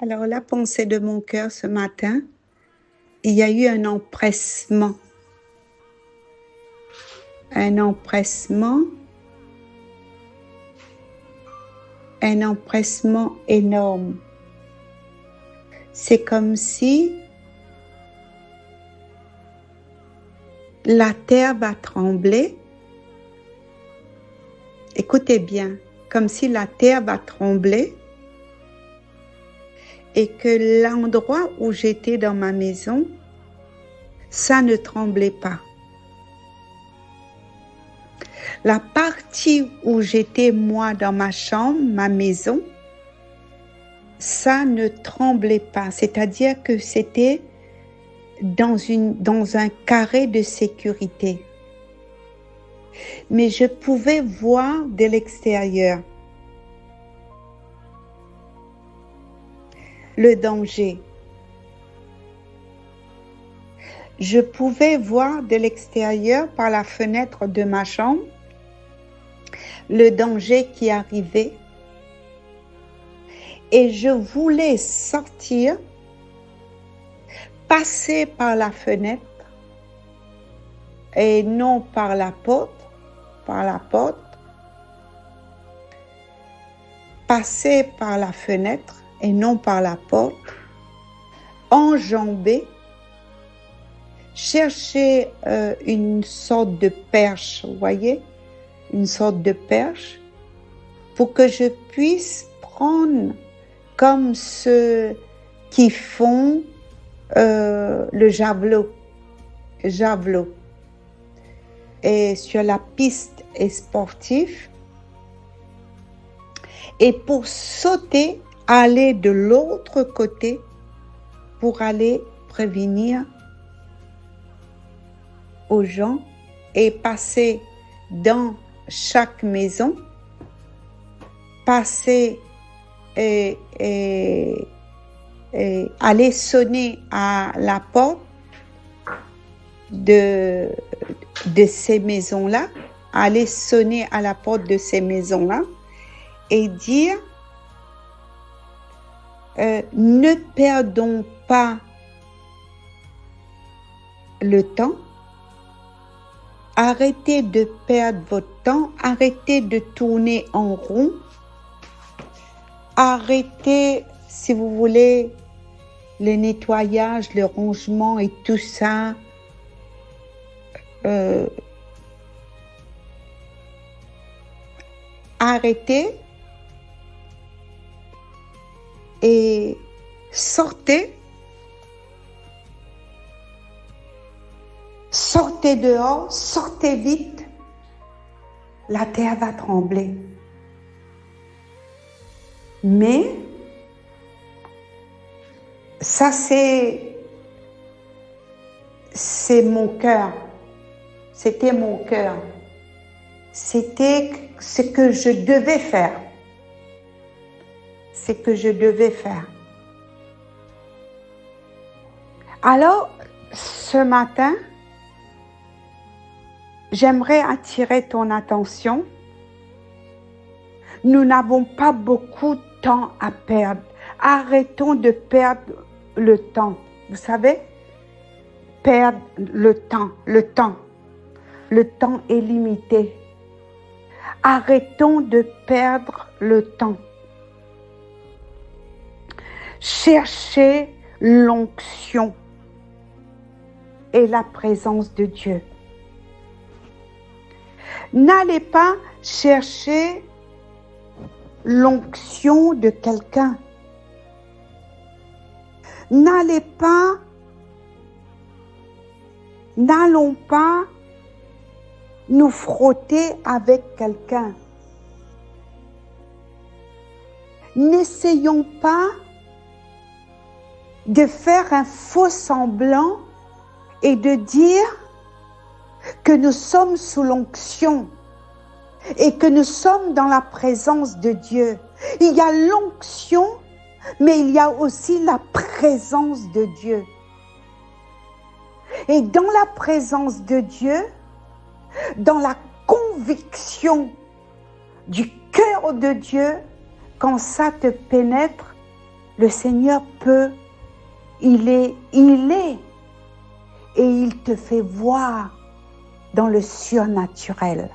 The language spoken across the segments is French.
Alors, la pensée de mon cœur ce matin, il y a eu un empressement énorme. C'est comme si la terre va trembler. Écoutez bien, comme si la terre va trembler et que l'endroit où j'étais dans ma maison, ça ne tremblait pas. La partie où j'étais moi dans ma chambre, ma maison, ça ne tremblait pas. C'est-à-dire que c'était dans un carré de sécurité. Mais je pouvais voir de l'extérieur le danger. Je pouvais voir de l'extérieur par la fenêtre de ma chambre le danger qui arrivait. Et je voulais sortir, passer par la fenêtre et non par la porte, passer par la fenêtre et non par la porte, enjamber, chercher une sorte de perche, vous voyez, une sorte de perche, pour que je puisse prendre comme ceux qui font le javelot. Et sur la piste sportive, et pour sauter, aller de l'autre côté pour aller prévenir aux gens et passer dans chaque maison, passer et aller sonner à la porte de ces maisons-là, aller sonner à la porte de ces maisons-là et dire ne perdons pas le temps, arrêtez de perdre votre temps, arrêtez de tourner en rond, arrêtez, si vous voulez, le nettoyage, le rangement et tout ça. Arrêtez et sortez dehors, sortez vite, la terre va trembler. Mais ça c'est mon cœur, c'était mon cœur, c'était ce que je devais faire. Alors, ce matin, j'aimerais attirer ton attention. Nous n'avons pas beaucoup de temps à perdre. Arrêtons de perdre le temps. Vous savez, perdre le temps. Le temps est limité. Arrêtons de perdre le temps. Cherchez l'onction et la présence de Dieu. N'allez pas chercher l'onction de quelqu'un. N'allons pas nous frotter avec quelqu'un. N'essayons pas de faire un faux semblant et de dire que nous sommes sous l'onction et que nous sommes dans la présence de Dieu. Il y a l'onction, mais il y a aussi la présence de Dieu. Et dans la présence de Dieu, dans la conviction du cœur de Dieu, quand ça te pénètre, Le Seigneur peut, il est, et il te fait voir dans le surnaturel.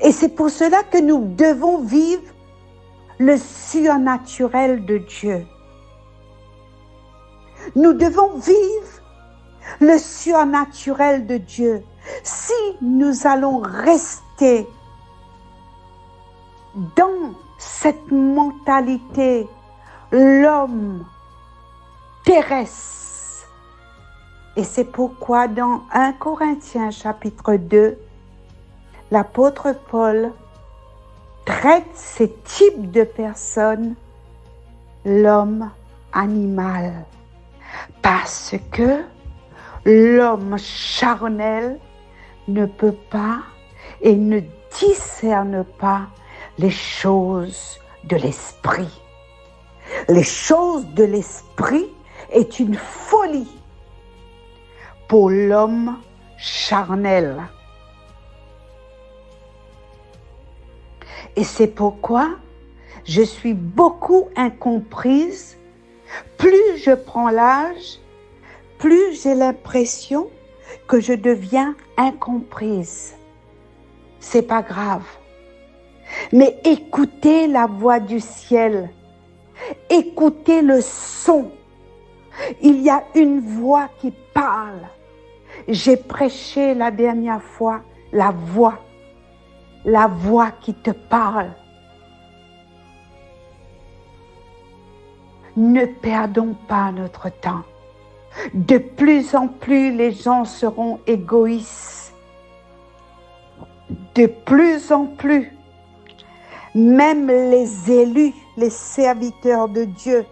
Et c'est pour cela que nous devons vivre le surnaturel de Dieu. Nous devons vivre le surnaturel de Dieu. Si nous allons rester dans cette mentalité, l'homme terrestre, et c'est pourquoi dans 1 Corinthiens chapitre 2, l'apôtre Paul traite ces types de personnes, l'homme animal, parce que l'homme charnel ne peut pas et ne discerne pas les choses de l'esprit. Les choses de l'esprit est une folie pour l'homme charnel. Et c'est pourquoi je suis beaucoup incomprise. Plus je prends l'âge, plus j'ai l'impression que je deviens incomprise. C'est pas grave. Mais écoutez la voix du ciel. Écoutez le son. Il y a une voix qui parle. J'ai prêché la dernière fois la voix qui te parle. Ne perdons pas notre temps. De plus en plus, les gens seront égoïstes. De plus en plus, même les élus, les serviteurs de Dieu,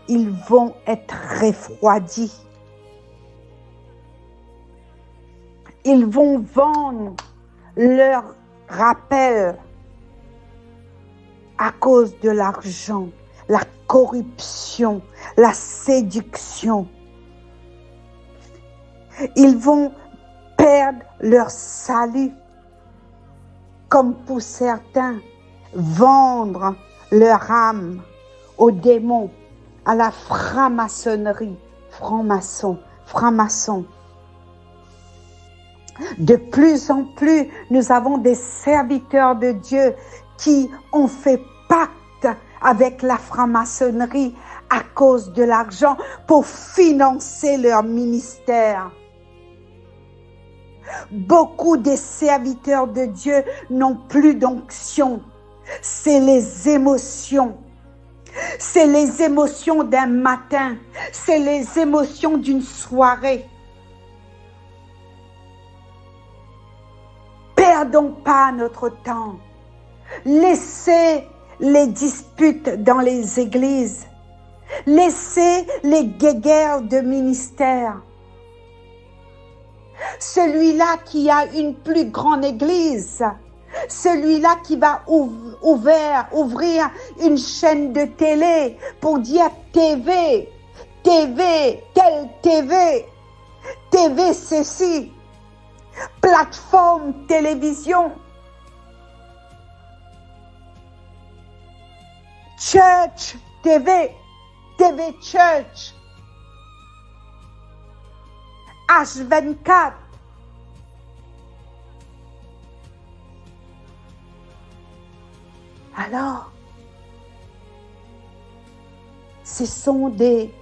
ils vont être refroidis. Ils vont vendre leur rappel à cause de l'argent, la corruption, la séduction. Ils vont perdre leur salut, comme pour certains, vendre leur âme aux démons, à la franc-maçonnerie, franc-maçon. De plus en plus, nous avons des serviteurs de Dieu qui ont fait pacte avec la franc-maçonnerie à cause de l'argent pour financer leur ministère. Beaucoup des serviteurs de Dieu n'ont plus d'onction. C'est les émotions. C'est les émotions d'un matin. C'est les émotions d'une soirée. Perdons pas notre temps. Laissez les disputes dans les églises. Laissez les guéguerres de ministère. Celui-là qui a une plus grande église, celui-là qui va ouvrir une chaîne de télé pour dire TV, telle TV ceci, plateforme télévision, Church TV Church, H24. Alors, ce sont des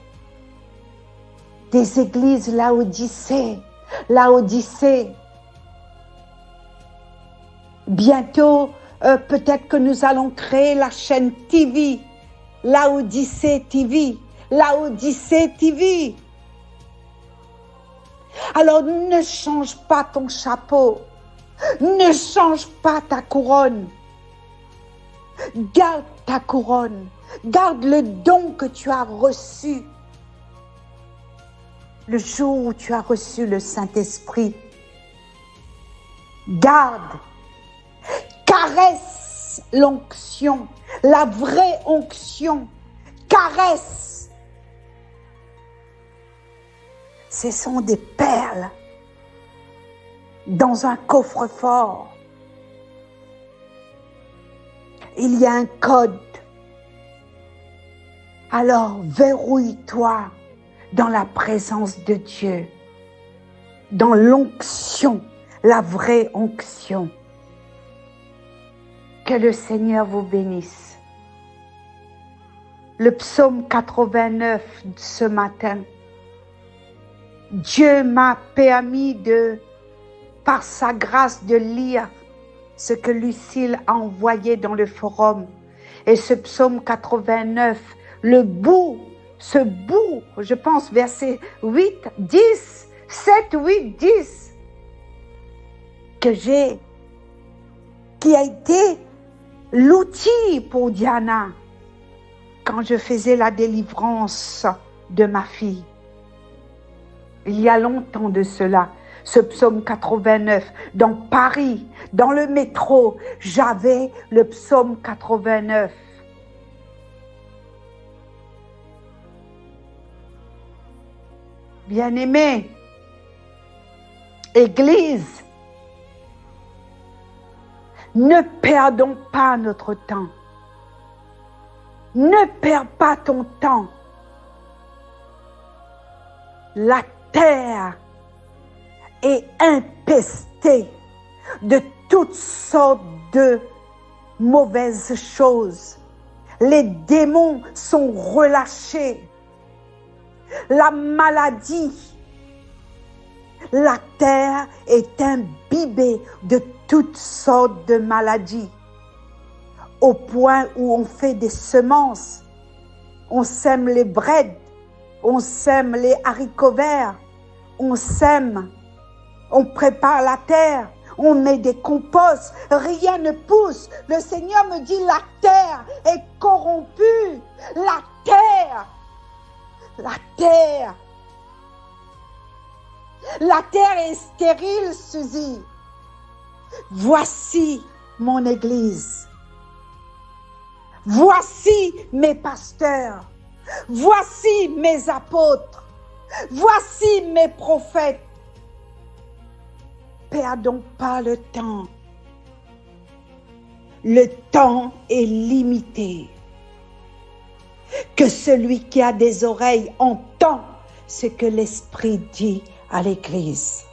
églises Laodicée. Bientôt, peut-être que nous allons créer la chaîne TV, Laodicée TV. Alors, ne change pas ton chapeau, ne change pas ta couronne. Garde ta couronne, garde le don que tu as reçu. Le jour où tu as reçu le Saint-Esprit, garde, caresse l'onction, la vraie onction, caresse. Ce sont des perles dans un coffre-fort. Il y a un code. Alors verrouille-toi dans la présence de Dieu, dans l'onction, la vraie onction. Que le Seigneur vous bénisse. Le psaume 89 ce matin. Dieu m'a permis par sa grâce de lire ce que Lucille a envoyé dans le forum. Et ce psaume 89, ce bout, je pense verset 8, 10, 7, 8, 10, qui a été l'outil pour Diana quand je faisais la délivrance de ma fille. Il y a longtemps de cela, ce psaume 89, dans Paris, dans le métro, j'avais le psaume 89. Bien-aimés, Église, ne perdons pas notre temps. Ne perds pas ton temps. La terre est infestée de toutes sortes de mauvaises choses. Les démons sont relâchés. La maladie. La terre est imbibée de toutes sortes de maladies. Au point où on fait des semences. On sème les braides. On sème les haricots verts. On sème. On prépare la terre. On met des composts. Rien ne pousse. Le Seigneur me dit, la terre est corrompue. La terre. La terre. La terre est stérile, Suzy. Voici mon Église. Voici mes pasteurs. Voici mes apôtres. Voici mes prophètes. Perdons pas le temps. Le temps est limité. Que celui qui a des oreilles entend ce que l'Esprit dit à l'Église.